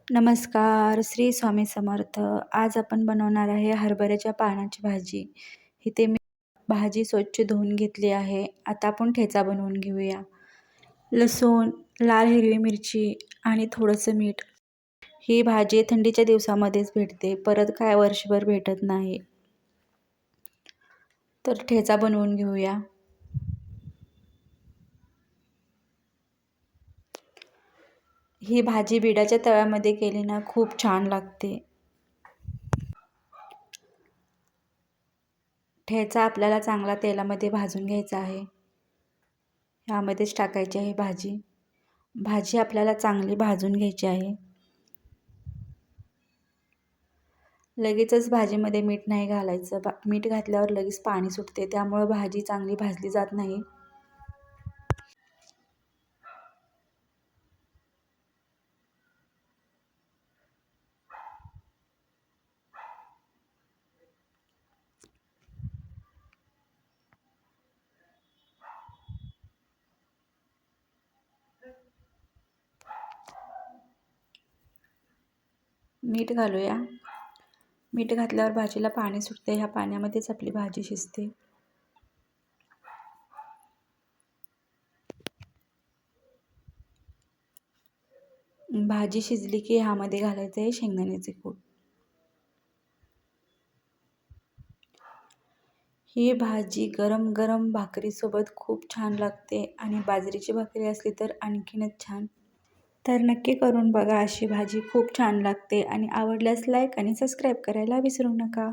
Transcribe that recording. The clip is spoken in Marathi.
नमस्कार, श्री स्वामी समर्थ. आज आपण बनवणार आहे हरभऱ्याच्या पानाची भाजी. इथे मी भाजी स्वच्छ धुवून घेतली आहे. आता आपण ठेचा बनवून घेऊया. लसूण, लाल हिरवी मिरची आणि थोडंसं मीठ. ही भाजी थंडीच्या दिवसामध्येच भेटते, परत काय वर्षभर भेटत नाही. तर ठेचा बनवून घेऊया. ही भाजी बिडाच्या तव्यामध्ये केली ना खूप छान लागते. ठेचा आपल्याला चांगला तेलामध्ये भाजून घ्यायचा आहे. ह्यामध्येच टाकायची आहे भाजी. भाजी आपल्याला चांगली भाजून घ्यायची आहे. लगेचच भाजीमध्ये मीठ नाही घालायचं. मीठ घातल्यावर लगेच पाणी सुटते, त्यामुळे भाजी चांगली भाजली जात नाही. मीठ घालूया. मीठ घातल्यावर भाजीला पाणी सुटते. ह्या पाण्यामध्येच आपली भाजी शिजते. भाजी शिजली की ह्यामध्ये घालायचं आहे शेंगदाण्याचे कूट. ही भाजी गरम गरम भाकरीसोबत खूप छान लागते आणि बाजरीची भाकरी असली तर आणखीनच छान. तर नक्की करून बघा, अशी भाजी खूप छान लागते आणि आवडल्यास लाईक आणि सबस्क्राईब करायला विसरू नका.